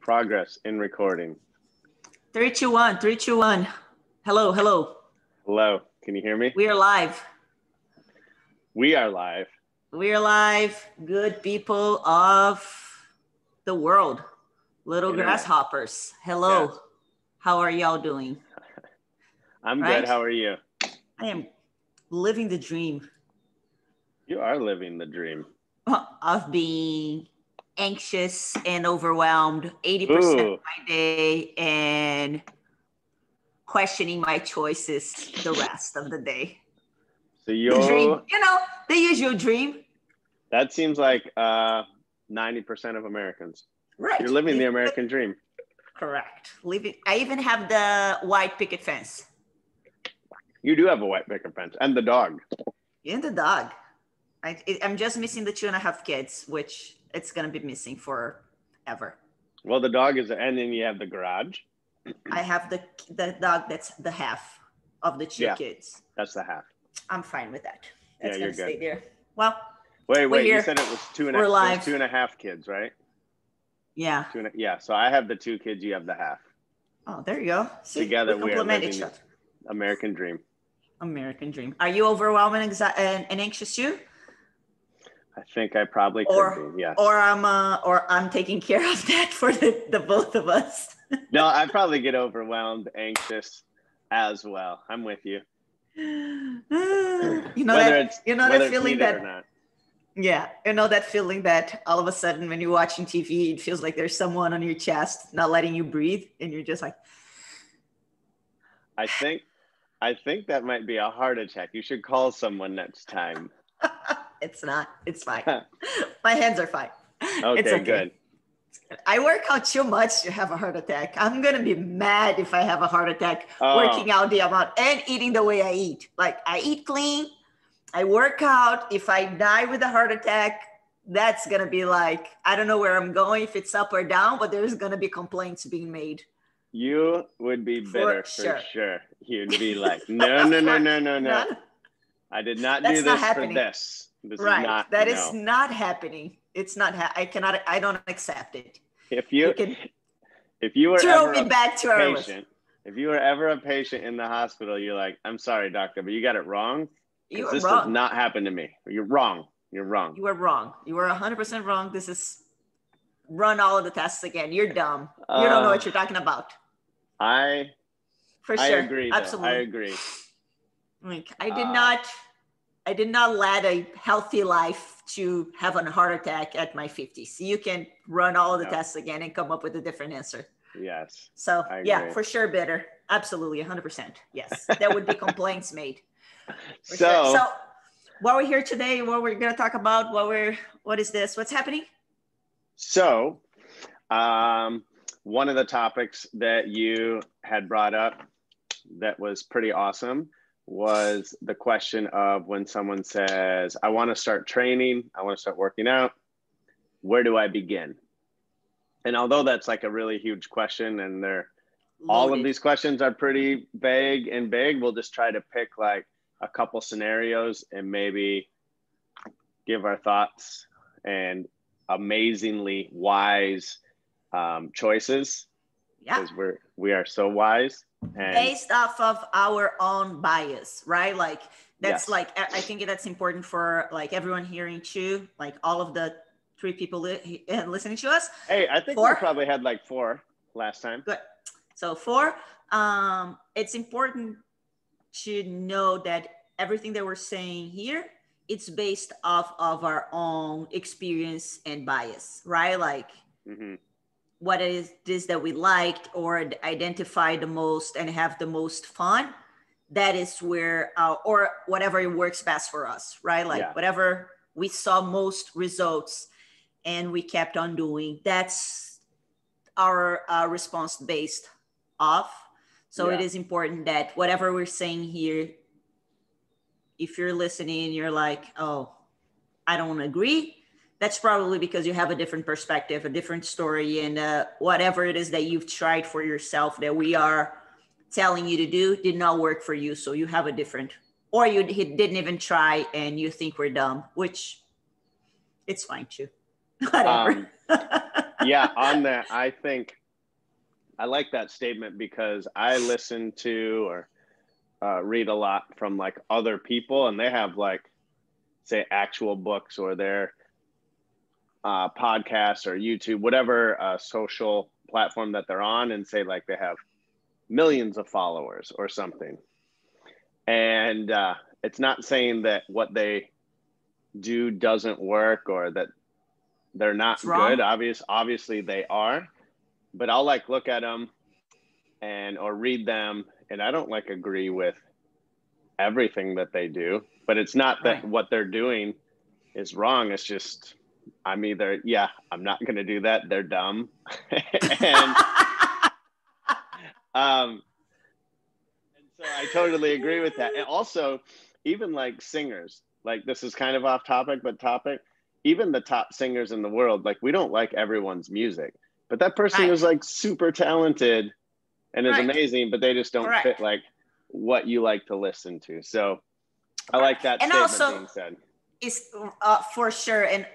Progress in recording. 3, 2, 1, 3, 2, 1. Hello, hello. Hello, can you hear me? We are live. We are live. We are live, good people of the world, little Internet. grasshoppers. Hello. Yes. How are y'all doing? I'm Right? good. How are you? I am living the dream You are living the dream. of being anxious and overwhelmed 80% Ooh. of my day and questioning my choices the rest of the day. So The dream, the usual dream. that seems like 90% of Americans. Right. You're living the American dream. Correct. I even have the white picket fence. You do have a white picket fence and the dog. And the dog. I'm just missing the 2.5 kids, which it's going to be missing forever. Well, the dog is, and then you have the garage. I have the dog that's the half of the two kids. That's the half. I'm fine with that. That's Yeah, going to you're stay good. there. Well, Wait, here. you said it was We're live. 2.5 kids, right? Yeah. Yeah, so I have the 2 kids, you have the half. Oh, there you go. See, Together we we are complement living each other. the American dream. American dream. Are you overwhelmed and anxious too? I think I probably could be, yes. Or I'm taking care of that for the both of us. No, I probably get overwhelmed, anxious as well. I'm with you. That feeling or not. Yeah, that feeling that all of a sudden when you're watching TV, it feels like there's someone on your chest not letting you breathe, and you're just like. I think that might be a heart attack. You should call someone next time. It's not. It's fine. My hands are fine. Okay, it's okay. Good. I work out too much to have a heart attack. I'm going to be mad if I have a heart attack working out the amount and eating the way I eat. Like, I eat clean. I work out. If I die with a heart attack, that's going to be like, I don't know where I'm going, if it's up or down, but there's going to be complaints being made. You would be bitter for sure. You'd be like, no. I did not do this for this. This right. is not. That is not happening. It's not. I don't accept it. If you were throw ever me back to our patient, if you were ever a patient in the hospital, you're like, I'm sorry, doctor, but you got it wrong. You are this wrong. does not happen to me. You're wrong. You're wrong. You are wrong. You are 100% wrong. This is run all of the tests again. You're dumb. You don't know what you're talking about. I agree. Absolutely. I agree. Like, I did not lead a healthy life to have a heart attack at my 50s. You can run all of the tests again and come up with a different answer. Yes. So yeah, for sure, bitter. Absolutely, 100%. Yes, there would be complaints made. So while we're here today, what we're going to talk about, what is this? What's happening? So, one of the topics that you had brought up that was pretty awesome was the question of when someone says, I want to start training, I want to start working out, where do I begin? And although that's like a really huge question and all of these questions are pretty vague and big, we'll just try to pick like a couple scenarios and maybe give our thoughts and amazingly wise choices. Yeah, because we are so wise and based off of our own bias, right? Like that's like, I think that's important for like everyone hearing too, like all of the 3 people listening to us. Hey, I think 4? We probably had like 4 last time. Good. So 4, it's important to know that everything that we're saying here, it's based off of our own experience and bias, right? Like what is this that we liked or identify the most and have the most fun. That is where, or whatever works best for us, right? Like whatever we saw most results and we kept on doing, that's our response based off. So it is important that whatever we're saying here, if you're listening and you're like, oh, I don't agree, that's probably because you have a different perspective, a different story, and whatever it is that you've tried for yourself that we are telling you to do did not work for you. So you have a different, or you didn't even try and you think we're dumb, which it's fine too. Whatever. Yeah, on that, I think I like that statement because I listen to or read a lot from like other people, and they have like, say, actual books or their podcasts or YouTube, whatever social platform that they're on, and say like they have millions of followers or something. And it's not saying that what they do doesn't work or that they're not good. Obviously they are, but I'll like look at them and or read them, and I don't like agree with everything that they do, but it's not that what they're doing is wrong. It's just I'm either I'm not going to do that. They're dumb, and so I totally agree with that. And also, even like singers, like this is kind of off topic, but topic. Even the top singers in the world, like we don't like everyone's music, but that person is like super talented and is amazing, but they just don't fit like what you like to listen to. So I like that and statement also, being said. Is for sure, and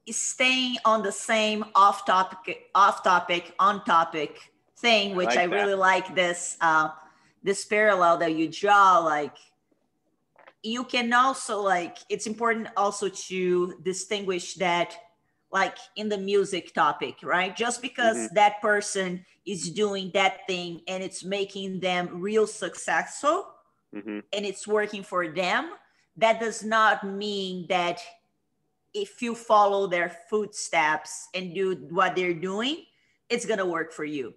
staying on the same off topic, on topic thing, which I really like this this parallel that you draw. Like you can also like, it's important also to distinguish that like in the music topic, right? Just because that person is doing that thing and it's making them real successful and it's working for them, that does not mean that if you follow their footsteps and do what they're doing, it's gonna work for you,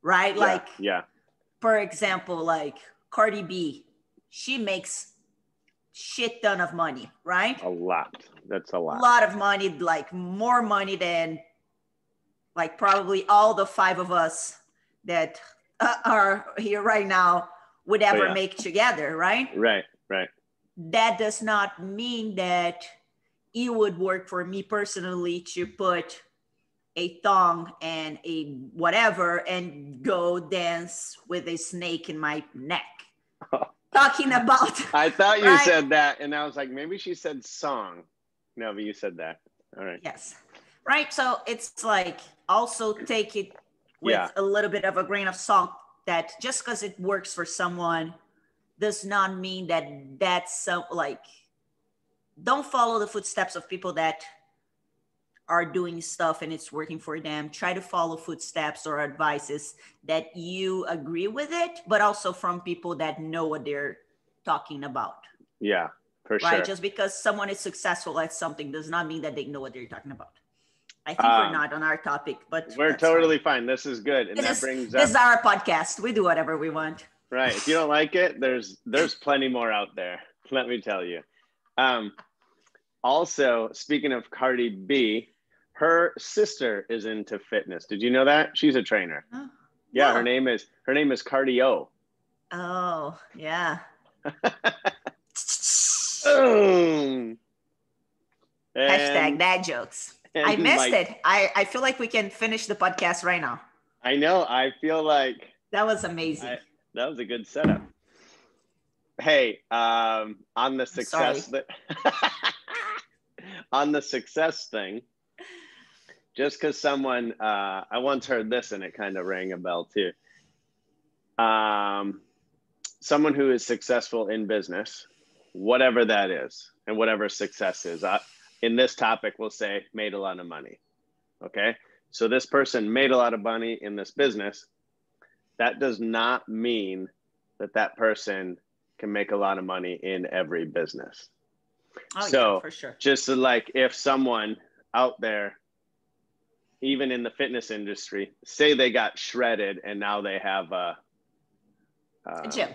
right? Like, for example, like Cardi B, she makes shit ton of money, right? A lot. That's a lot. A lot of money, like more money than like probably all the five of us that are here right now would ever make together, right? Right. That does not mean that it would work for me personally to put a thong and a whatever and go dance with a snake in my neck. Talking about I thought you said that, and I was like, maybe she said song. No, but you said that. All right. Yes. Right. So it's like also take it with a little bit of a grain of salt, that just because it works for someone does not mean that that's so, like, don't follow the footsteps of people that are doing stuff and it's working for them. Try to follow footsteps or advices that you agree with it, but also from people that know what they're talking about. Yeah, for sure. Right? Just because someone is successful at something does not mean that they know what they're talking about. I think we're not on our topic, but we're totally fine. This is good. And this is our podcast. We do whatever we want. Right. If you don't like it, there's plenty more out there. Let me tell you. Also, speaking of Cardi B, her sister is into fitness. Did you know that? She's a trainer. Oh, yeah, wow. Her name is Cardi O. Oh, yeah. Hashtag dad jokes. I missed it. I feel like we can finish the podcast right now. I know. I feel like that was amazing. That was a good setup. Hey, on the success on the success thing, just because someone I once heard this and it kind of rang a bell too. Someone who is successful in business, whatever that is, and whatever success is. In this topic, we'll say made a lot of money. Okay, so this person made a lot of money in this business. That does not mean that person can make a lot of money in every business. Oh, so yeah, for sure. Just like if someone out there, even in the fitness industry, say they got shredded and now they have a gym,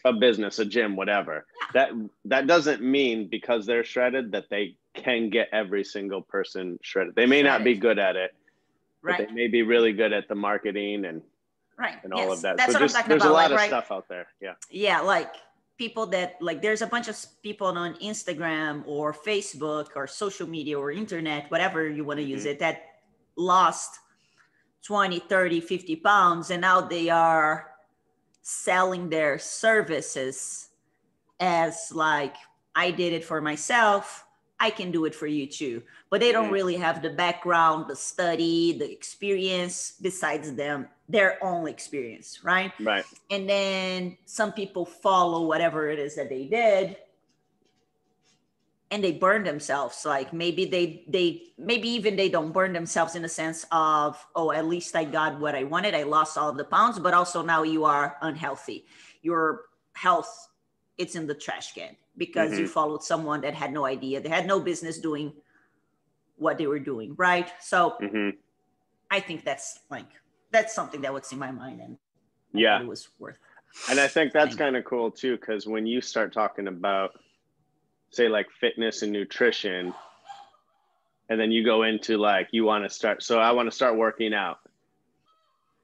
a business, a gym, whatever. Yeah. That doesn't mean because they're shredded that they can get every single person shredded. They may not be good at it, but they may be really good at the marketing and all of that. That's so what I'm talking there's about. A lot of stuff out there. Yeah. Yeah, like people that like there's a bunch of people on Instagram or Facebook or social media or internet, whatever you want to use it, that lost 20, 30, 50 pounds and now they are selling their services as like, I did it for myself. I can do it for you too. But they don't really have the background, the study, the experience besides their own experience, right? Right. And then some people follow whatever it is that they did and they burn themselves. Like maybe maybe even they don't burn themselves in the sense of, oh, at least I got what I wanted. I lost all of the pounds, but also now you are unhealthy. Your health, it's in the trash can because you followed someone that had no idea. They had no business doing what they were doing, right? So I think that's something that was in my mind, and I thought it was worth. And I think that's kind of cool too, because when you start talking about, say, like fitness and nutrition, and then you go into like, I want to start working out.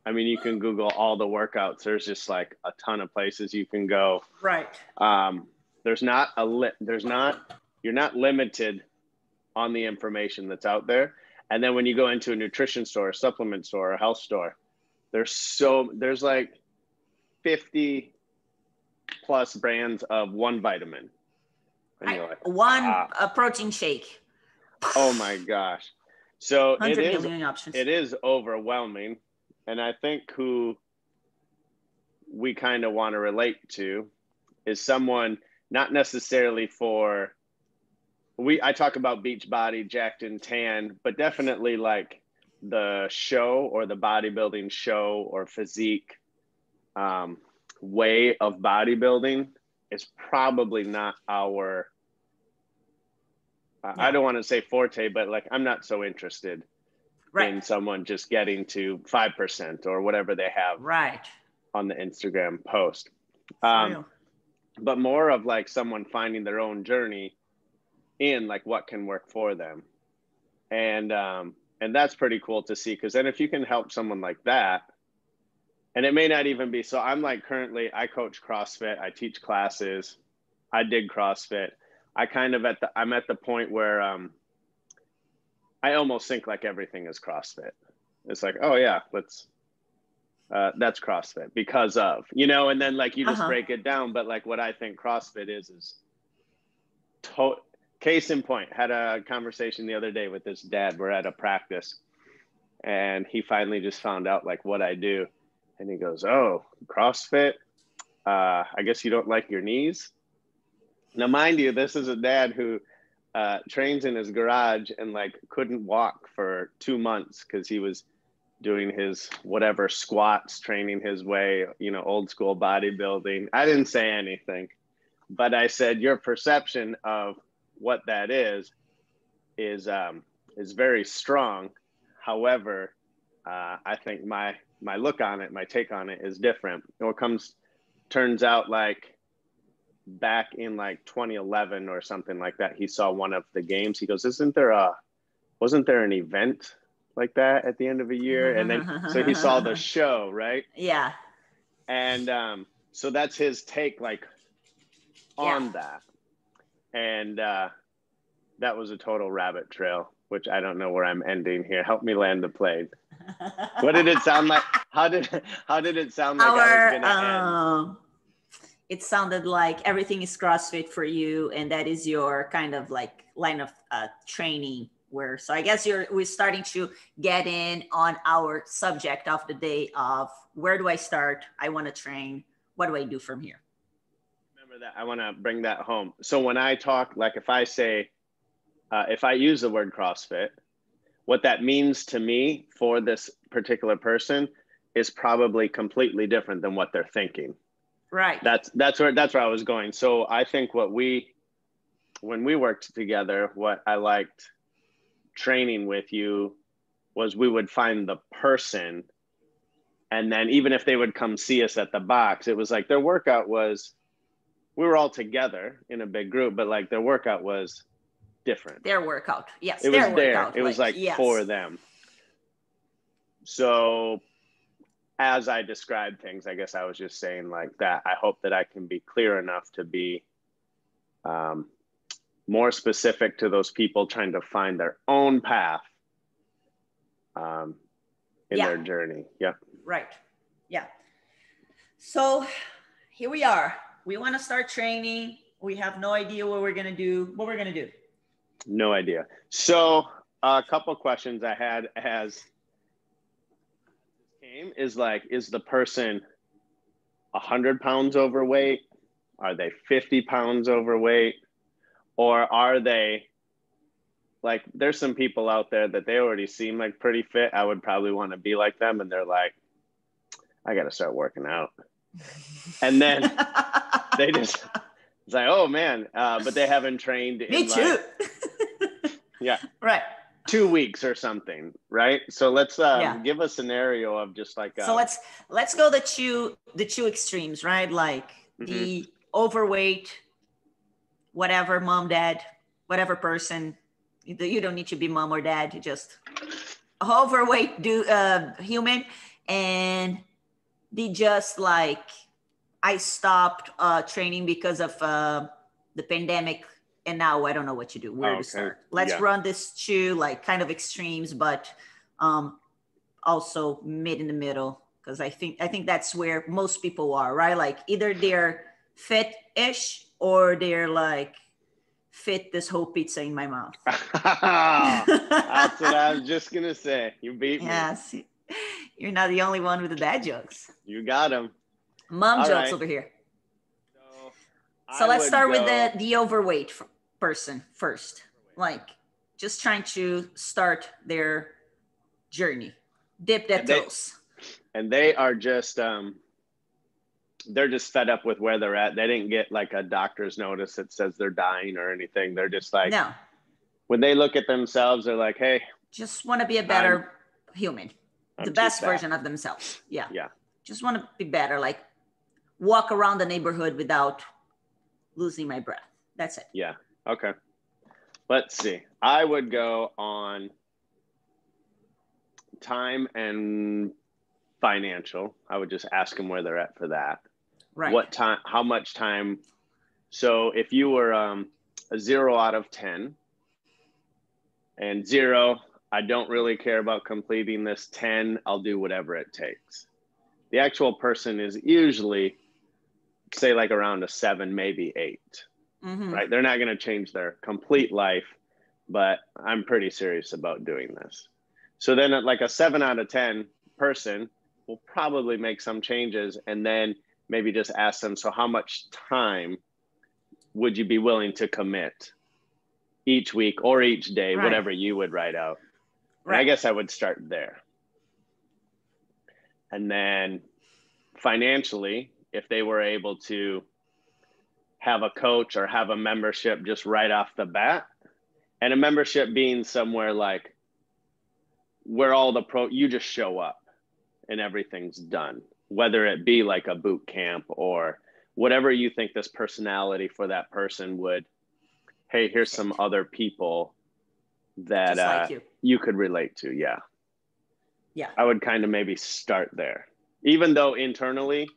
I mean, you can Google all the workouts. There's just like a ton of places you can go. Right. You're not limited on the information that's out there. And then when you go into a nutrition store, a supplement store, a health store, there's like 50 plus brands of one vitamin. And you're like, a protein shake. Oh my gosh. So 100 million options. It is overwhelming. And I think who we kind of want to relate to is someone not necessarily I talk about Beachbody, Jacked and Tan, but definitely like the show or the bodybuilding show or physique way of bodybuilding is probably not our, I don't want to say forte, but like, I'm not so interested in someone just getting to 5% or whatever they have on the Instagram post. But more of like someone finding their own journey in like what can work for them. And that's pretty cool to see, because then if you can help someone like that, and it may not even be, so I'm like currently, I coach CrossFit, I teach classes, I dig CrossFit. I'm at the point where I almost think like everything is CrossFit. It's like, oh yeah, that's CrossFit because of, and then like you just break it down. But like what I think CrossFit is case in point, had a conversation the other day with this dad. We're at a practice and he finally just found out like what I do. And he goes, oh, CrossFit. I guess you don't like your knees. Now, mind you, this is a dad who trains in his garage and like couldn't walk for 2 months because he was doing his whatever squats, training his way, old school bodybuilding. I didn't say anything, but I said, your perception of what that is very strong. However, I think my look on it, my take on it is different. Turns out like back in like 2011 or something like that, he saw one of the games. He goes, wasn't there an event like that at the end of a year? And then, so he saw the show, right? Yeah. And so that's his take like on that. And that was a total rabbit trail, which I don't know where I'm ending here. Help me land the plane. What did it sound like? How did it sound like I was gonna end? It sounded like everything is CrossFit for you, and that is your kind of like line of training. So I guess we're starting to get in on our subject of the day of where do I start? I want to train. What do I do from here? Remember that. I want to bring that home. So when I talk, like if I say, if I use the word CrossFit, what that means to me for this particular person is probably completely different than what they're thinking. Right. That's where I was going. So I think when we worked together, what I liked training with you was we would find the person, and then even if they would come see us at the box, it was like their workout was, we were all together in a big group, but like their workout was different. Their workout. Yes. It was there. It was like for them. So as I described things, I guess I was just saying like that. I hope that I can be clear enough to be more specific to those people trying to find their own path in their journey. Yeah. Right. Yeah. So here we are. We want to start training. We have no idea what we're going to do. No idea. So a couple questions I had as came is like, is the person 100 pounds overweight? Are they 50 pounds overweight? Or are they like, there's some people out there that they already seem like pretty fit. I would probably want to be like them. And they're like, I got to start working out. And then they just, it's like, oh man, but they haven't trained in Me too. Yeah. Right. 2 weeks or something, right? So let's give a scenario of just like so let's go the two extremes, right? Like the overweight, whatever, mom, dad, whatever person. You don't need to be mom or dad, just overweight human. And the just like, I stopped training because of the pandemic, and now I don't know what to do, where to start. Let's run this two like kind of extremes, but also mid in the middle, because I think that's where most people are, right? Like either they're fit-ish or they're like, fit this whole pizza in my mouth. That's what I was just gonna say. You beat me. Yes, you're not the only one with the dad jokes. You got them. Mom all jokes right. Over here. So let's start with the overweight person first. Like just trying to start their journey, dip their toes. And they are just they're just fed up with where they're at. They didn't get like a doctor's notice that says they're dying or anything. They're just like, no. When they look at themselves, they're like, hey, just want to be a better human, the best version of themselves. Yeah. Yeah. Just want to be better. Like walk around the neighborhood without losing my breath. That's it. Yeah. Okay. Let's see. I would go on time and financial. I would just ask them where they're at for that. Right. What time, how much time. So if you were a 0 out of 10 and 0, I don't really care about completing this, 10, I'll do whatever it takes. The actual person is usually say like around a 7, maybe 8, right? They're not going to change their complete life, but I'm pretty serious about doing this. So then at like a 7 out of 10 person, we'll probably make some changes and then maybe just ask them, so how much time would you be willing to commit each week or each day, right. Whatever you would write out. Right. And I guess I would start there. And then financially, if they were able to have a coach or have a membership just right off the bat, and a membership being somewhere like where all you just show up and everything's done, whether it be like a boot camp or whatever you think this personality for that person would, hey, here's some other people that like you could relate to. Yeah. Yeah. I would kind of maybe start there, even though internally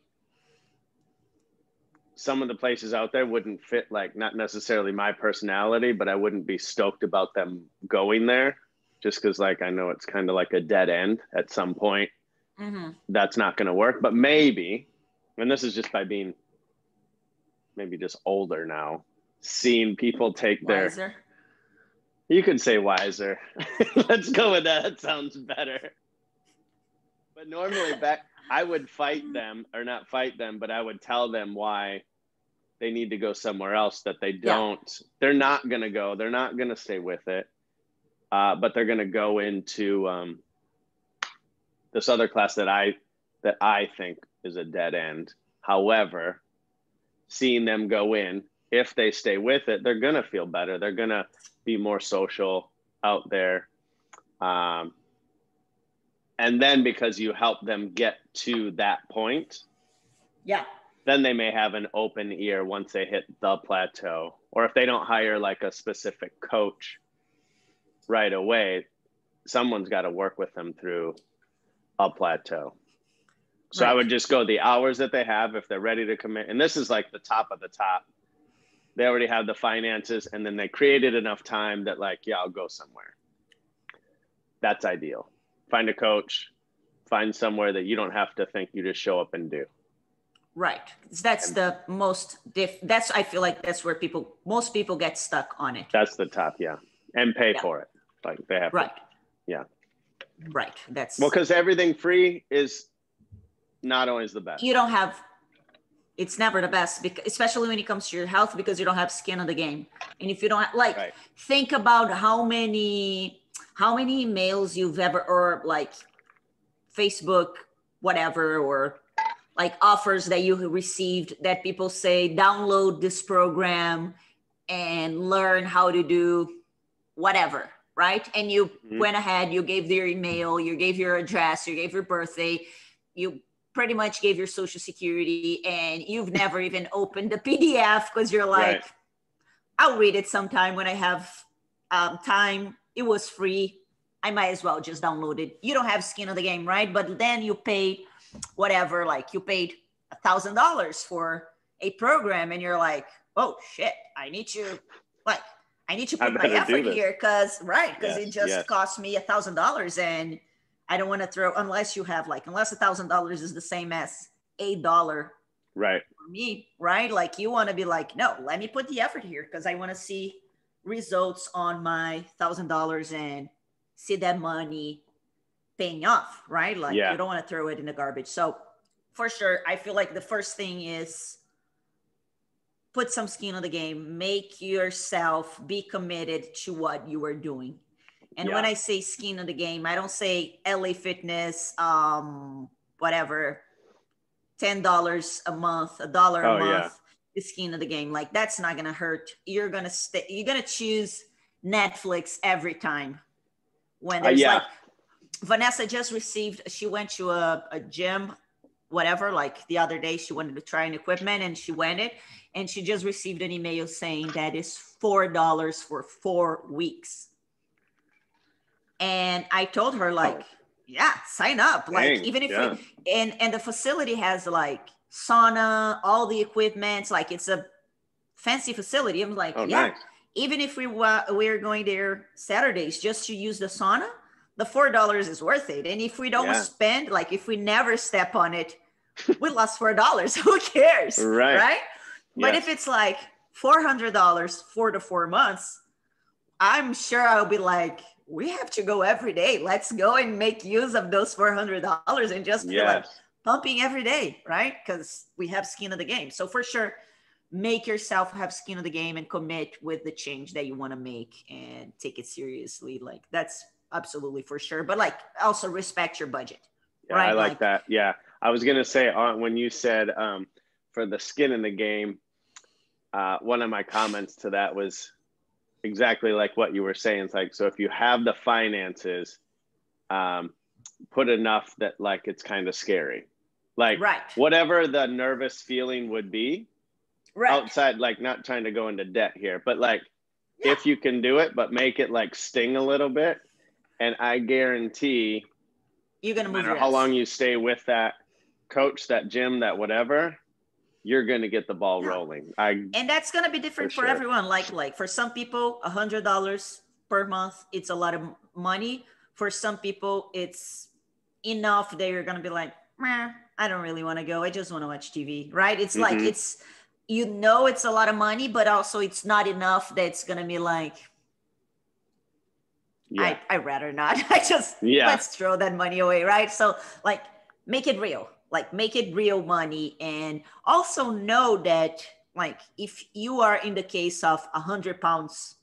some of the places out there wouldn't fit, like not necessarily my personality, but I wouldn't be stoked about them going there just because like I know it's kind of like a dead end at some point. That's not going to work, but maybe, and this is just by being maybe just older now, seeing people take wiser. You could say wiser. Let's go with that. That sounds better. But normally I would fight them, or not fight them, but I would tell them why they need to go somewhere else, that they don't, they're not going to go, they're not going to stay with it. But they're going to go into this other class that I think is a dead end. However, seeing them go in, if they stay with it, they're going to feel better. They're going to be more social out there. And then because you help them get to that point, then they may have an open ear once they hit the plateau. Or if they don't hire like a specific coach right away, someone's got to work with them through a plateau. So right. I would just go the hours that they have if they're ready to commit. And this is like the top of the top. They already have the finances, and then they created enough time that like, yeah, I'll go somewhere. That's ideal. Find a coach, find somewhere that you don't have to think, you just show up and do. Right. That's the most that's, I feel like that's where most people get stuck on it. That's the top. Yeah. And pay for it. Like they have right. to. Yeah. Right. That's well, because everything free is not always the best. You don't have, it's never the best, because, especially when it comes to your health, because you don't have skin in the game. And if you don't like, think about how many emails you've ever, or like Facebook, whatever, or like offers that you received that people say, download this program and learn how to do whatever, right? And you went ahead, you gave their email, you gave your address, you gave your birthday, you pretty much gave your social security, and you've never even opened the PDF because you're like, I'll read it sometime when I have time. It was free. I might as well just download it. You don't have skin in the game, right? But then you paid whatever, like you paid $1,000 for a program, and you're like, oh shit, I need to put my effort here because it just cost me $1,000, and I don't want to throw, unless $1,000 is the same as $8 right for me, right? Like you want to be like, no, let me put the effort here because I want to see results on my $1,000 and see that money paying off, right? Like you don't want to throw it in the garbage. So for sure, I feel like the first thing is put some skin in the game, make yourself be committed to what you are doing. And when I say skin in the game, I don't say LA Fitness, whatever, $10 a month, $1 a month is skin in the game. Like that's not gonna hurt. You're gonna choose Netflix every time. When there's like Vanessa just received, she went to a gym, whatever, like the other day she wanted to try an equipment and she went it, and she just received an email saying that is $4 for 4 weeks. And I told her like, sign up. Like even if and the facility has like sauna, all the equipment, like it's a fancy facility. I'm like, nice. Even if we're going there Saturdays just to use the sauna, the $4 is worth it. And if we don't spend, like if we never step on it, we lost $4. Who cares? Right? But if it's like $400 4 to 4 months, I'm sure I'll be like, we have to go every day. Let's go and make use of those $400 and just be like pumping every day, right? Because we have skin in the game. So for sure, make yourself have skin in the game and commit with the change that you want to make and take it seriously. Like that's absolutely for sure. But like also respect your budget. Yeah, right? I like that. Yeah. I was going to say when you said for the skin in the game, one of my comments to that was exactly like what you were saying. It's like, so if you have the finances, put enough that like it's kind of scary, like whatever the nervous feeling would be outside, like not trying to go into debt here, but like if you can do it, but make it like sting a little bit. And I guarantee you're going to move no matter how long you stay with that coach, that gym, that whatever, you're going to get the ball rolling. And that's going to be different for everyone. Like for some people, $100 per month, it's a lot of money. For some people, it's enough that you're going to be like, I don't really want to go. I just want to watch TV, right? It's like, it's, it's a lot of money, but also it's not enough that it's going to be like, I'd rather not. Let's throw that money away, right? So like, make it real. Like make it real money. And also know that like if you are in the case of 100 pounds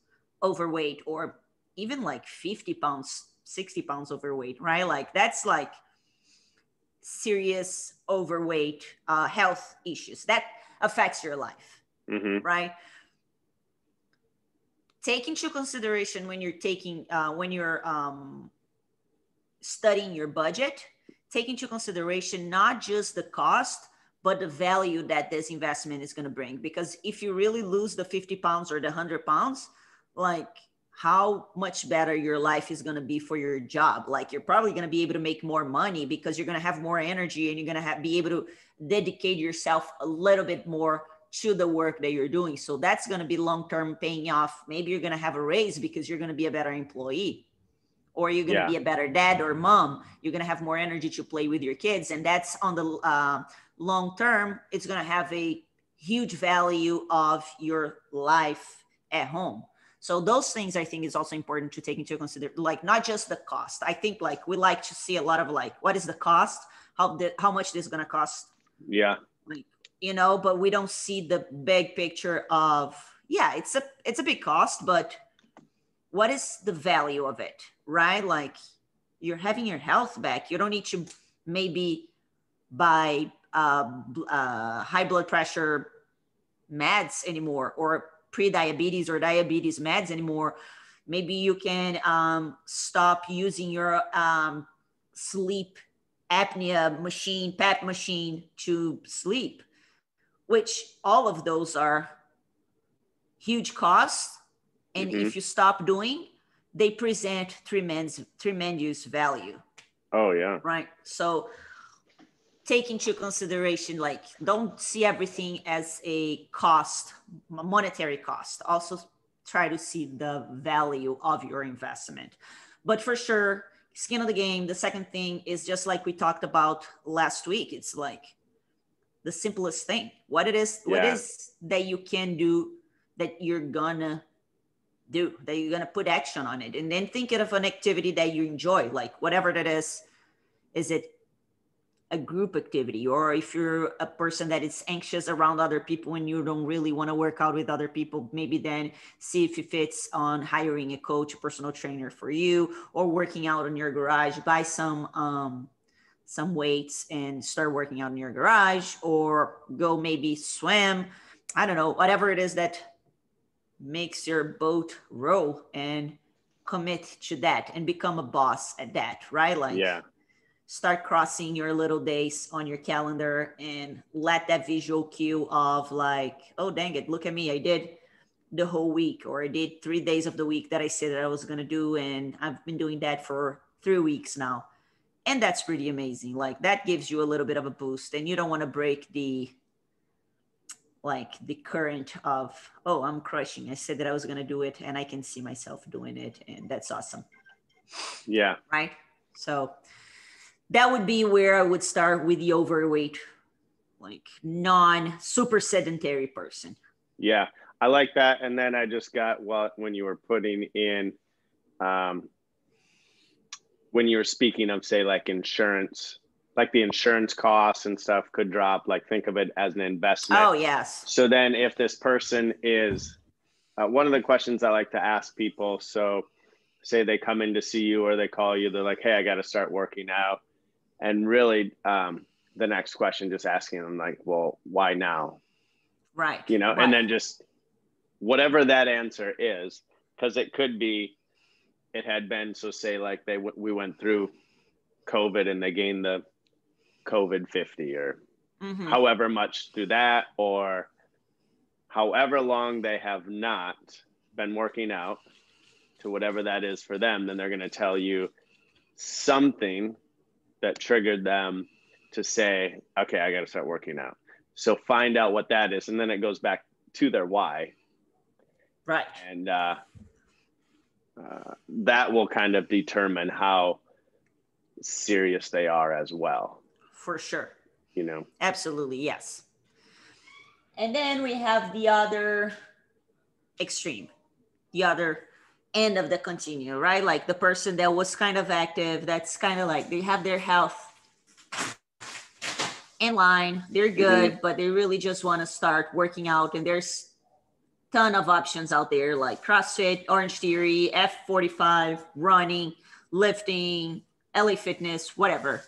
overweight or even like 50 pounds, 60 pounds overweight, right? Like that's like serious overweight health issues that affects your life, right? Take into consideration when you're studying your budget, take into consideration not just the cost, but the value that this investment is going to bring. Because if you really lose the 50 pounds or the 100 pounds, like how much better your life is going to be for your job. Like you're probably going to be able to make more money because you're going to have more energy and you're going to be able to dedicate yourself a little bit more to the work that you're doing. So that's going to be long-term paying off. Maybe you're going to have a raise because you're going to be a better employee, or you're going to be a better dad or mom. You're going to have more energy to play with your kids. And that's on the long term, it's going to have a huge value of your life at home. So those things I think is also important to take into consideration, like not just the cost. I think like we like to see a lot of like, what is the cost? How much this is going to cost? Yeah. Like, you know, but we don't see the big picture of, yeah, it's a big cost, but what is the value of it, right? Like you're having your health back. You don't need to maybe buy high blood pressure meds anymore, or pre-diabetes or diabetes meds anymore. Maybe you can stop using your sleep apnea machine, PAP machine to sleep, which all of those are huge costs. And if you stop doing, they present tremendous value. Oh, yeah. Right. So take into consideration, like, don't see everything as a cost, monetary cost. Also try to see the value of your investment. But for sure, skin of the game. The second thing is just like we talked about last week. It's like the simplest thing. What is that you can do, that you're gonna do, that you're gonna put action on it, and then think of an activity that you enjoy, like whatever that is. Is it a group activity, or if you're a person that is anxious around other people and you don't really want to work out with other people, maybe then see if it fits on hiring a coach, a personal trainer for you, or working out in your garage. Buy some weights and start working out in your garage, or go maybe swim. I don't know, whatever it is that makes your boat roll, and commit to that and become a boss at that, right? Like, start crossing your little days on your calendar and let that visual cue of like, oh, dang it, look at me. I did the whole week, or I did 3 days of the week that I said that I was going to do. And I've been doing that for 3 weeks now. And that's pretty amazing. Like, that gives you a little bit of a boost, and you don't want to break the current of, oh, I'm crushing. I said that I was going to do it, and I can see myself doing it. And that's awesome. Yeah. Right. So that would be where I would start, with the overweight, like non-super sedentary person. Yeah, I like that. And then I just got, when you were putting in, when you were speaking of, say, like insurance, like the insurance costs and stuff could drop, like think of it as an investment. Oh, yes. So then if this person is, one of the questions I like to ask people, so say they come in to see you or they call you, they're like, hey, I got to start working out. And really, the next question, just asking them like, well, why now? Right. You know, right. And then just whatever that answer is, because it could be, it had been, so say like we went through COVID and they gained the COVID 50 or however much through that, or however long they have not been working out, to whatever that is for them, then they're going to tell you something that triggered them to say, okay, I got to start working out. So find out what that is. And then it goes back to their why. Right. And that will kind of determine how serious they are as well. For sure. You know? Absolutely. Yes. And then we have the other extreme, the other end of the continuum, right? Like the person that was kind of active, that's kind of like, they have their health in line, they're good, but they really just want to start working out. And there's a ton of options out there, like CrossFit, Orange Theory, F45, running, lifting, LA Fitness, whatever.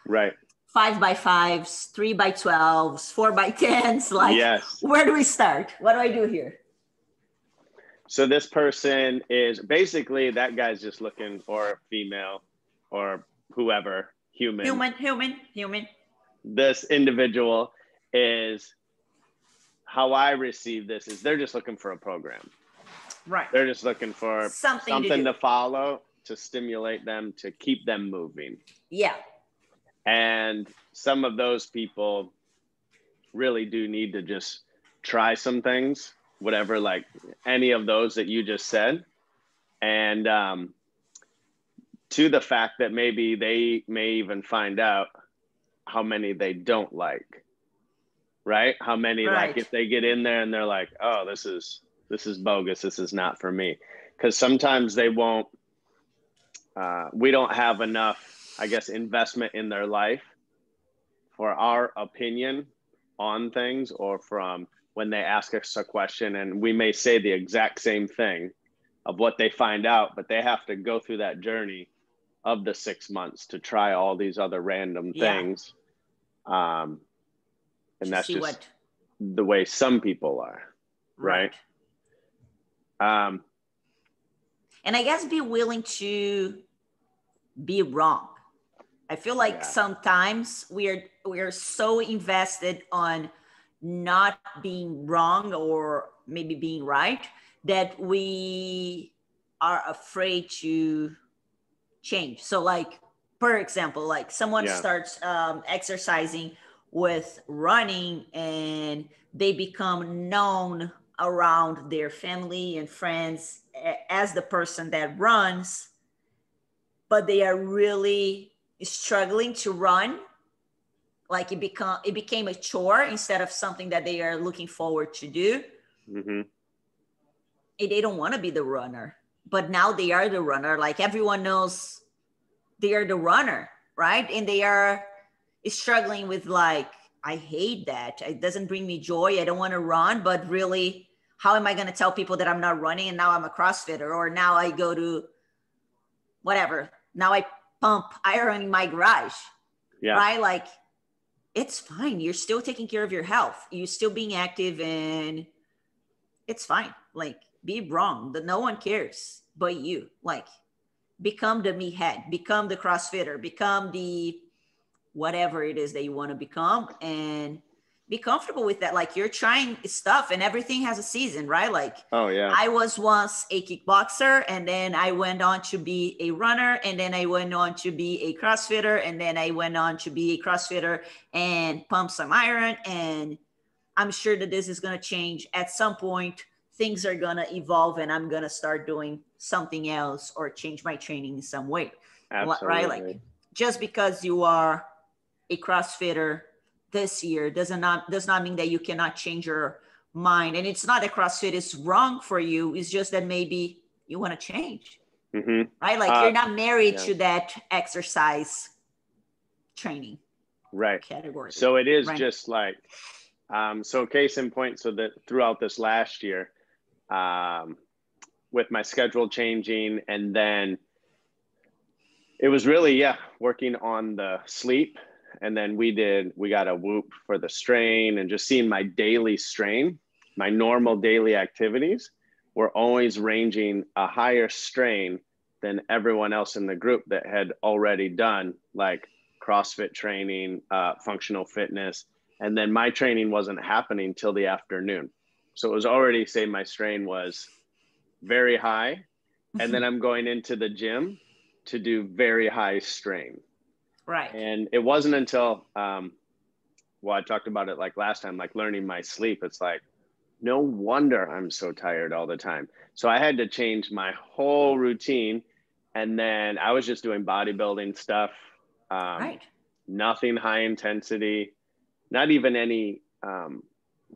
Right. 5x5s, 3x12s, 4x10s. Like, Where do we start? What do I do here? So this person is basically, that guy's just looking for female or whoever, human. This individual is, how I receive this is, they're just looking for a program. Right. They're just looking for something to follow, to stimulate them, to keep them moving. Yeah. And some of those people really do need to just try some things, whatever, like any of those that you just said. And to the fact that maybe they may even find out how many they don't like, right? How many, like, Right. if they get in there and they're like, oh, this is bogus, this is not for me. Because sometimes they won't, we don't have enough, I guess, investment in their life for our opinion on things, or from when they ask us a question and we may say the exact same thing of what they find out, but they have to go through that journey of the 6 months to try all these other random things. And that's just what the way some people are. Right. And I guess be willing to be wrong. I feel like sometimes we are so invested on not being wrong or maybe being right that we are afraid to change. So like, for example, like someone starts exercising with running and they become known around their family and friends as the person that runs, but they are really struggling to run. Like it became a chore instead of something that they are looking forward to do. Mm-hmm. They don't want to be the runner, but now they are the runner. Like everyone knows they are the runner, right? And they are struggling with like, I hate that. It doesn't bring me joy. I don't want to run, but really, how am I going to tell people that I'm not running and now I'm a CrossFitter, or now I go to whatever. Now I pump iron in my garage, right? Like, it's fine. You're still taking care of your health. You're still being active and it's fine. Like, be wrong. No one cares but you. Like, become the meathead, become the CrossFitter, become the whatever it is that you want to become, and be comfortable with that. Like, you're trying stuff and everything has a season, right? Like, I was once a kickboxer and then I went on to be a runner, and then I went on to be a CrossFitter, and then I went on to be a CrossFitter and pump some iron. And I'm sure that this is going to change at some point. Things are going to evolve and I'm going to start doing something else or change my training in some way. Absolutely. Right? Like, just because you are a CrossFitter this year does not mean that you cannot change your mind. And it's not that CrossFit is wrong for you. It's just that maybe you want to change, right? Like, you're not married to that exercise training category. So it is just like, so case in point, so that throughout this last year, with my schedule changing, and then it was really, working on the sleep. And then we got a Whoop for the strain, and just seeing my daily strain, my normal daily activities were always ranging a higher strain than everyone else in the group that had already done like CrossFit training, functional fitness. And then my training wasn't happening till the afternoon. So it was already, say my strain was very high. And then I'm going into the gym to do very high strain. Right. And it wasn't until, I talked about it like last time, like learning my sleep. It's like, no wonder I'm so tired all the time. So I had to change my whole routine. And then I was just doing bodybuilding stuff. Nothing high intensity, not even any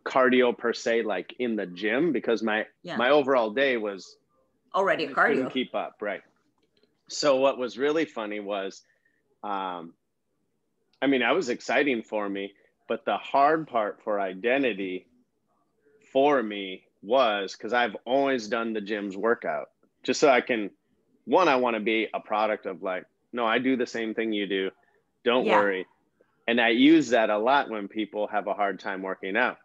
cardio per se, like in the gym, because my overall day was already a cardio. Couldn't keep up. Right. So what was really funny was, I mean, it was exciting for me, but the hard part for identity for me was, because I've always done the gym's workout just so I can, I want to be a product of like, no, I do the same thing you do. Don't worry. And I use that a lot when people have a hard time working out.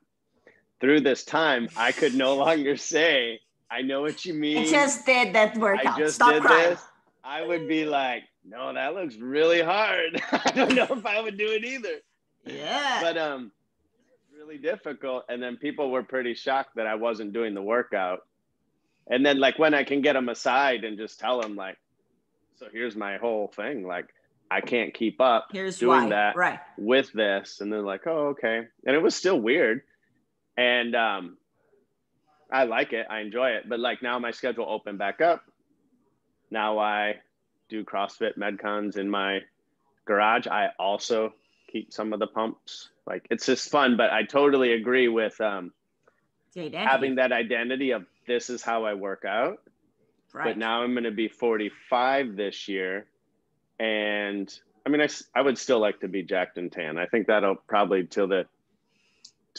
Through this time, I could no longer say, I know what you mean. I just did that workout. I just Stop did crying. this. I would be like, no, that looks really hard. I don't know if I would do it either. Yeah. But it's really difficult. And then people were pretty shocked that I wasn't doing the workout. And then like when I can get them aside and just tell them like, so here's my whole thing. Like, I can't keep up doing that with this. And they're like, oh, okay. And it was still weird. And I like it. I enjoy it. But like now my schedule opened back up. Now I do CrossFit Medcons in my garage, I also keep some of the pumps. Like, it's just fun, but I totally agree with having that identity of this is how I work out. Right. But now I'm going to be 45 this year. And I mean, I would still like to be jacked and tan. I think that'll probably till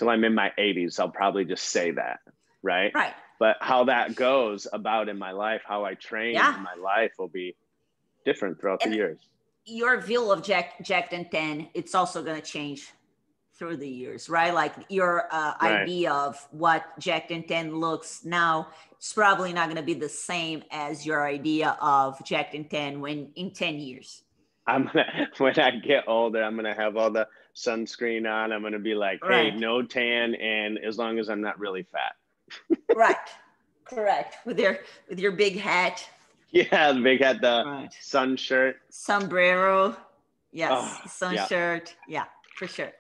I'm in my 80s, I'll probably just say that. Right. Right. But how that goes about in my life, how I train in my life will be different throughout the years. Your view of jacked and tan, it's also going to change through the years, right? Like your idea of what jacked and tan looks now, it's probably not going to be the same as your idea of jacked and tan in 10 years. When I get older, I'm going to have all the sunscreen on. I'm going to be like, hey, no tan. And as long as I'm not really fat. Right. Correct. With your big hat. Yeah, the big hat, the sun shirt. Sombrero. Yes. Sun shirt. Yeah, for sure.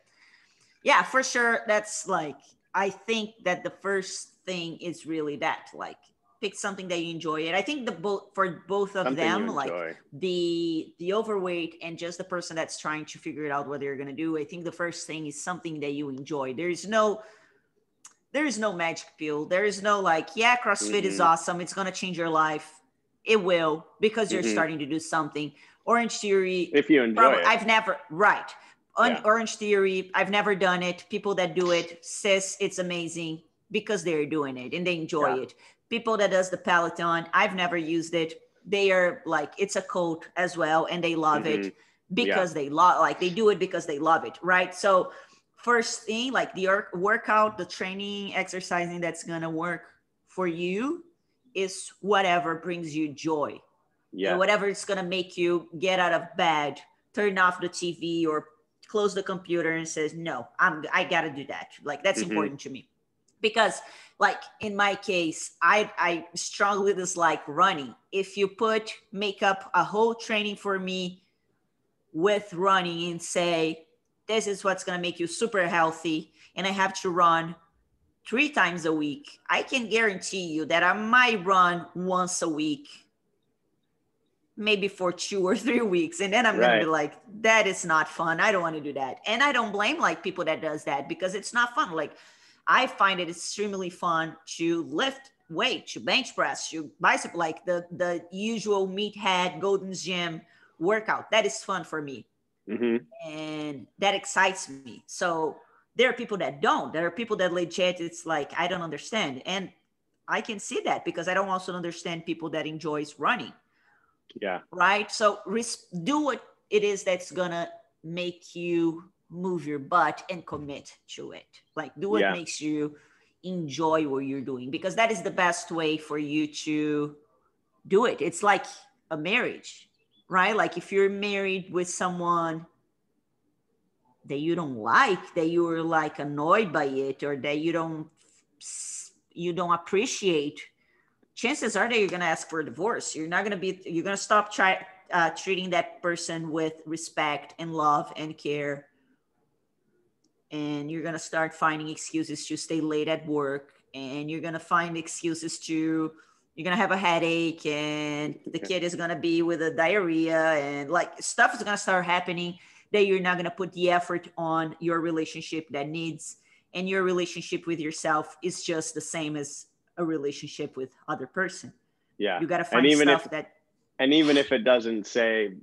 Yeah, for sure. That's like, I think that the first thing is really that, like, pick something that you enjoy. And I think for both of something them, like the overweight and just the person that's trying to figure it out what they're going to do, I think the first thing is something that you enjoy. There is no magic pill. There is no like, yeah, CrossFit is awesome. It's going to change your life. It will, because you're starting to do something. Orange Theory. If you enjoy it. I've never, Orange Theory, I've never done it. People that do it says it's amazing because they're doing it and they enjoy it. People that does the Peloton, I've never used it. They are like, it's a cult as well, and they love it because they do it because they love it, right? So first thing, like the workout, the training, exercising that's gonna work for you is whatever brings you joy. Yeah. And whatever it's gonna make you get out of bed, turn off the TV or close the computer and says, no, I gotta do that. Like, that's important to me. Because like in my case, I strongly dislike running. If you make up a whole training for me with running and say, this is what's going to make you super healthy, and I have to run 3 times a week, I can guarantee you that I might run once a week, maybe for 2 or 3 weeks. And then I'm going to be like, that is not fun. I don't want to do that. And I don't blame like people that does that, because it's not fun. Like, I find it extremely fun to lift weight, to bench press, to bicep, like the usual meathead Gold's Gym workout. That is fun for me. And that excites me. So there are people that don't. There are people that legit, it's like, I don't understand. And I can see that because I don't also understand people that enjoys running. Yeah. Right? So do what it is that's going to make you move your butt and commit to it. Like, do what makes you enjoy what you're doing, because that is the best way for you to do it. It's like a marriage, right? Like if you're married with someone that you don't like, that you're like annoyed by it, or that you don't appreciate, chances are that you're going to ask for a divorce. You're going to stop treating that person with respect and love and care. And you're going to start finding excuses to stay late at work. And you're going to find excuses you're going to have a headache, and the kid is going to be with a diarrhea, and like stuff is going to start happening that you're not going to put the effort on your relationship that needs. And your relationship with yourself is just the same as a relationship with other person. Yeah. You got to find stuff and even if it doesn't say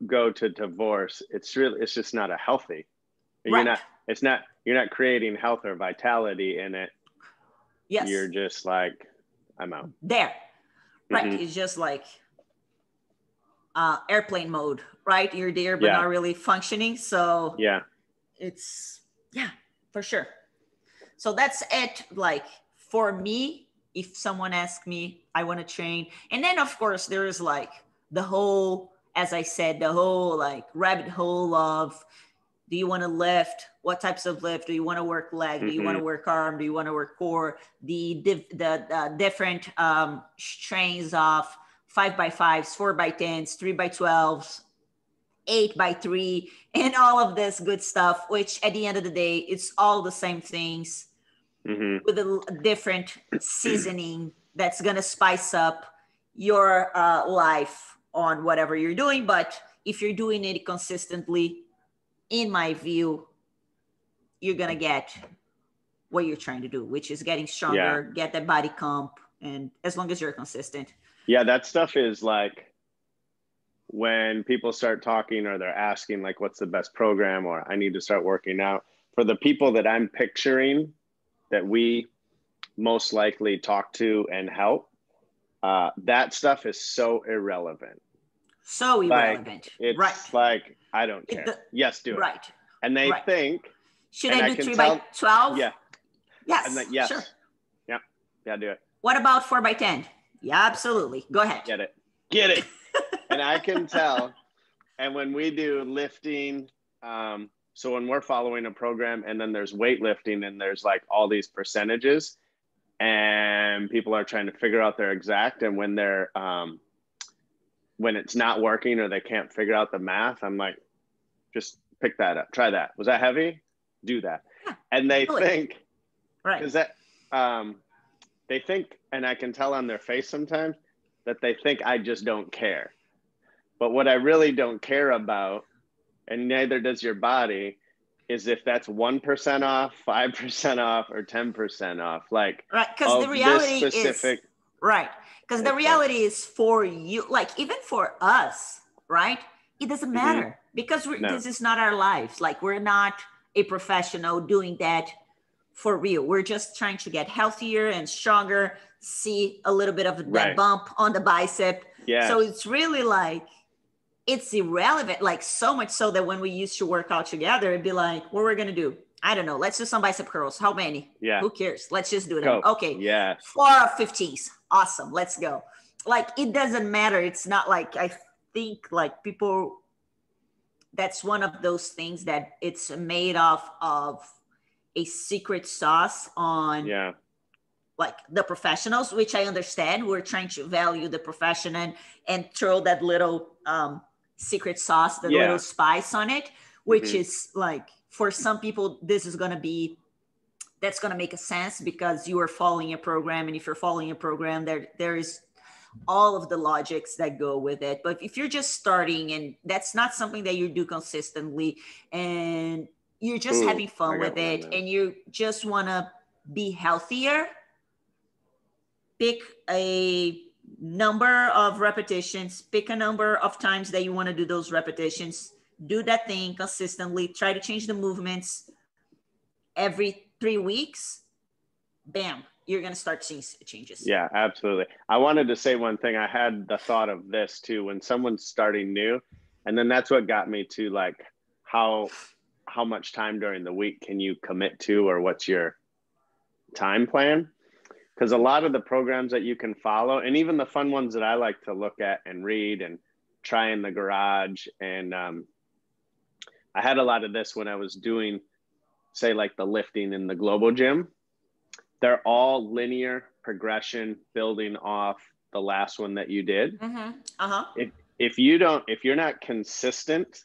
go to divorce, it's just not a healthy. You're not creating health or vitality in it. Yes. You're just like, I'm out. There. Right. It's just like airplane mode, right? You're there, but not really functioning. So it's, for sure. So that's it. Like for me, if someone asks me, I want to train. And then of course there is like the whole, as I said, the whole like rabbit hole of, do you want to lift? What types of lift? Do you want to work leg? Do you want to work arm? Do you want to work core? The different strains of 5x5s, 4x10s, 3x12s, 8x3, and all of this good stuff, which at the end of the day, it's all the same things with a different seasoning that's going to spice up your life on whatever you're doing. But if you're doing it consistently, in my view, you're going to get what you're trying to do, which is getting stronger, get that body comp. And as long as you're consistent. Yeah, that stuff is like, when people start talking or they're asking like, what's the best program, or I need to start working out, for the people that I'm picturing that we most likely talk to and help, that stuff is so irrelevant. So irrelevant. Like, it's like, I don't care. Yes, do it. Right. And they think, should I do 3 by 12? Yeah. Yes. Yes. Sure. Yeah. Yeah, do it. What about 4 by 10? Yeah, absolutely. Go ahead. Get it. And I can tell. And when we do lifting, so when we're following a program and then there's weightlifting and there's like all these percentages and people are trying to figure out their exact, and when they're, when it's not working or they can't figure out the math, I'm like, just pick that up. Try that. Was that heavy? Do that. Yeah, and they think, right. Is that, they think, and I can tell on their face sometimes that they think I just don't care. But what I really don't care about, and neither does your body, is if that's 1% off, 5% off, or 10% off. Like, right, because the reality is right. Because the reality is for you, like even for us, right? It doesn't matter because this is not our lives. Like, we're not a professional doing that for real. We're just trying to get healthier and stronger, see a little bit of that bump on the bicep. Yeah. So it's really like, it's irrelevant, like so much so that when we used to work out together, it'd be like, what we're going to do? I don't know. Let's do some bicep curls. How many? Yeah. Who cares? Let's just do them. Okay. Yeah. 4 of 15s. Awesome. Let's go. Like, it doesn't matter. It's not like, I think like people, that's one of those things that it's made of a secret sauce on like the professionals, which I understand. We're trying to value the profession and throw that little secret sauce, the little spice on it, which is like, for some people, this is going to be, that's going to make a sense because you are following a program. And if you're following a program, there is all of the logics that go with it. But if you're just starting and that's not something that you do consistently and you're just having fun with it and you just want to be healthier, pick a number of repetitions, pick a number of times that you want to do those repetitions, do that thing consistently, try to change the movements every 3 weeks, bam, you're going to start seeing changes. Yeah, absolutely. I wanted to say one thing. I had the thought of this too, when someone's starting new, and then that's what got me to like, how much time during the week can you commit to, or what's your time plan? Because a lot of the programs that you can follow, and even the fun ones that I like to look at and read and try in the garage, and I had a lot of this when I was doing, say, like the lifting in the Global Gym. They're all linear progression, building off the last one that you did. If you're not consistent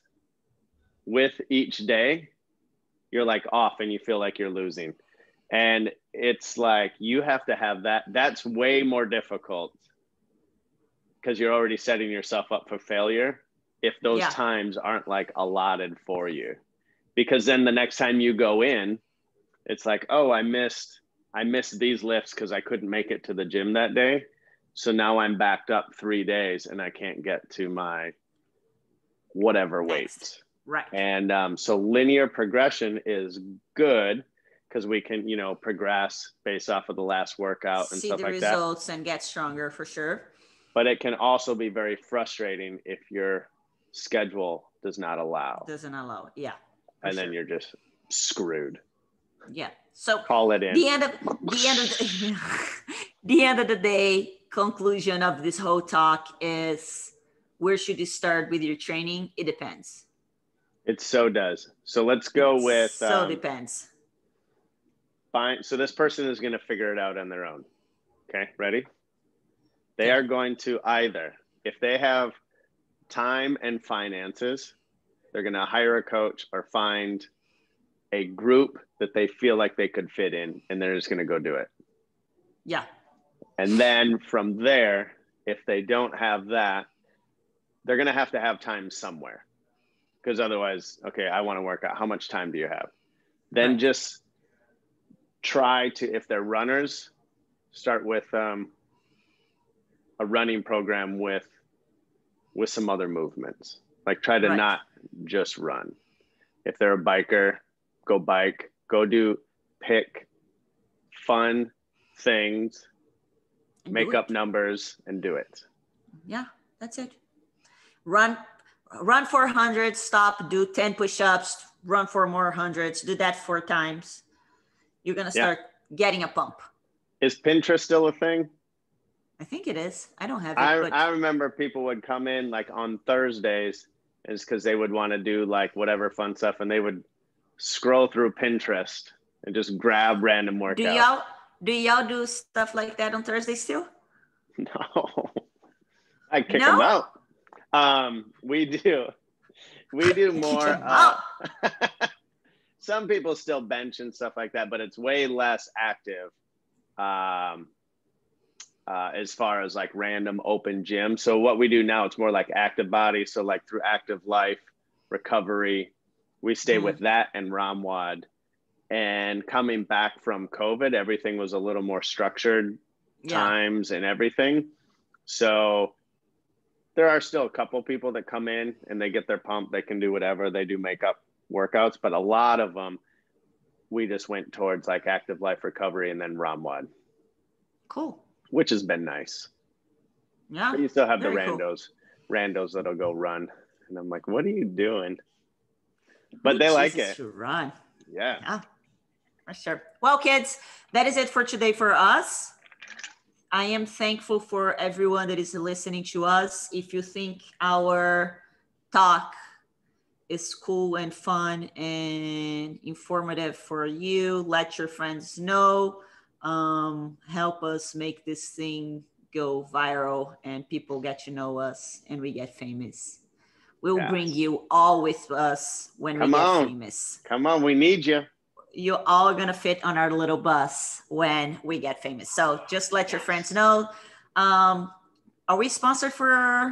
with each day, you're like off and you feel like you're losing. And it's like, you have to have that. That's way more difficult because you're already setting yourself up for failure if those times aren't like allotted for you. Because then the next time you go in, it's like, oh, I missed these lifts because I couldn't make it to the gym that day. So now I'm backed up 3 days and I can't get to my whatever weights. Right. And so linear progression is good because we can, progress based off of the last workout and stuff like that. See the results and get stronger for sure. But it can also be very frustrating if your schedule does not allow. Doesn't allow, yeah. And then you're just screwed. Yeah. So call it in. The end of the day, conclusion of this whole talk is, where should you start with your training? It depends. It so does. So let's go with. So depends. Fine. So this person is going to figure it out on their own. Okay, ready? They are going to either, if they have time and finances, they're going to hire a coach or find a group that they feel like they could fit in, and they're just going to go do it. Yeah. And then from there, if they don't have that, they're going to have time somewhere, because otherwise, okay, I want to work out. How much time do you have? Then Right. just try to, if they're runners, start with a running program with some other movements. Like try to Right. not just run. If they're a biker, go bike, pick fun things, And make do up it. numbers and do it. Yeah, that's it. Run 400, stop, do 10 push-ups, run 4 more hundreds, do that 4 times. You're going to start getting a pump. Is Pinterest still a thing? I think it is. I don't have it. I remember people would come in like on Thursdays, is because they would want to do like whatever fun stuff, and they would scroll through Pinterest and just grab random workouts. Do y'all do stuff like that on Thursday still? No, I kick them out. We do more. Some people still bench and stuff like that, but it's way less active. As far as like random open gym. So what we do now, it's more like active body. So like through Active Life, recovery, we stay with that and ROMWOD. And coming back from COVID, everything was a little more structured, times and everything. So there are still a couple people that come in and they get their pump. They can do whatever. They do makeup workouts, but a lot of them, we just went towards like Active Life, recovery, and then ROMWOD. Cool. Which has been nice. Yeah. But you still have the randos that'll go run. And I'm like, what are you doing? But they like it. To run. Yeah. For sure. Well, kids, that is it for today for us. I am thankful for everyone that is listening to us. If you think our talk is cool and fun and informative for you, let your friends know. Help us make this thing go viral and people get to know us and we get famous. We'll bring you all with us when we get famous. Come on, we need you. You're all going to fit on our little bus when we get famous. So just let your friends know. Are we sponsored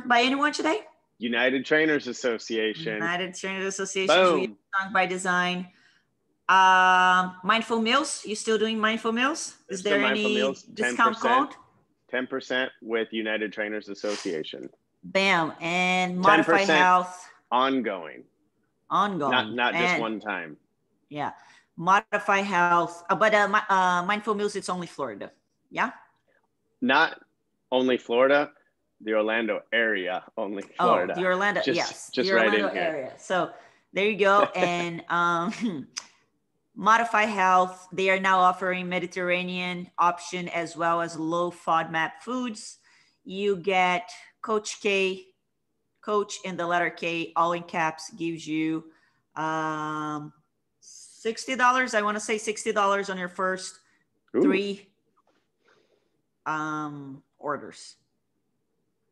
by anyone today? United Trainers Association. United Trainers Association. Song by Design. Mindful Meals. You still doing Mindful Meals? Is there any discount code? 10% with United Trainers Association. Bam. And Modify Health. Ongoing. Not just one time. Yeah. Modify Health. But Mindful Meals, it's only Florida. Yeah? Not only Florida, the Orlando area, only Florida. Oh, the Orlando, yes. Just the Orlando right in area. Here. So there you go. And Modify Health, they are now offering Mediterranean option as well as low FODMAP foods. You get Coach K, Coach in the letter K, all in caps, gives you $60. I want to say $60 on your first 3 orders.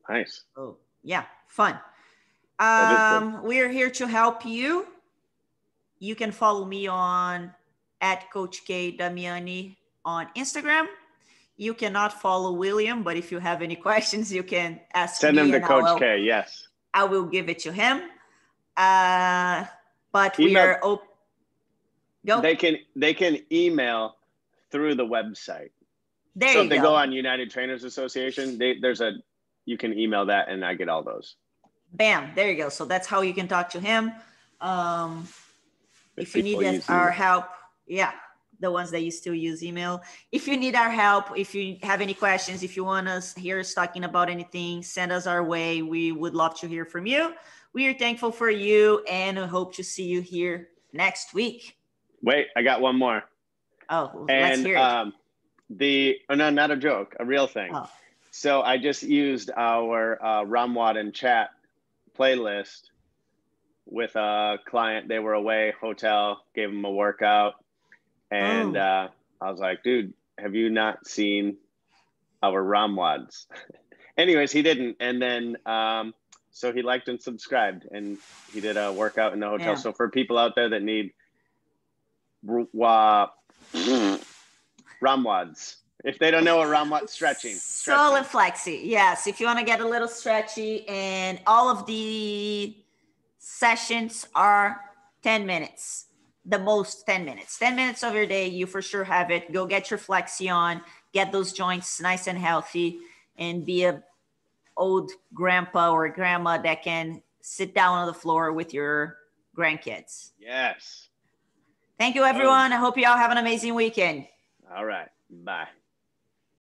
Nice. Oh, yeah, fun. We're here to help you. You can follow me on @CoachK Damiani on Instagram. You cannot follow William, but if you have any questions, you can ask Send me. Send him to Coach K, yes. I will give it to him. But we are open. Go. They can email through the website. So if they go on United Trainers Association, you can email that and I get all those. Bam, there you go. So that's how you can talk to him. If you need our help, the ones that you still use email. If you need our help, if you have any questions, if you want us hear us talking about anything, send us our way. We would love to hear from you. We are thankful for you and I hope to see you here next week. Wait, I got one more. Oh, let's hear it. No, not a joke, a real thing. Oh. So I just used our ROMWOD and chat playlist with a client. They were away, hotel, gave them a workout. And I was like, dude, have you not seen our ROMWODs? Anyways, he didn't. And then, so he liked and subscribed and he did a workout in the hotel. Yeah. So for people out there that need ROMWODs, If they don't know around what stretching. Solid flexi. Yes. If you want to get a little stretchy, and all of the sessions are 10 minutes, the most 10 minutes. 10 minutes of your day, you for sure have it. Go get your flexi on, get those joints nice and healthy, and be a old grandpa or grandma that can sit down on the floor with your grandkids. Yes. Thank you, everyone. I hope you all have an amazing weekend. All right. Bye.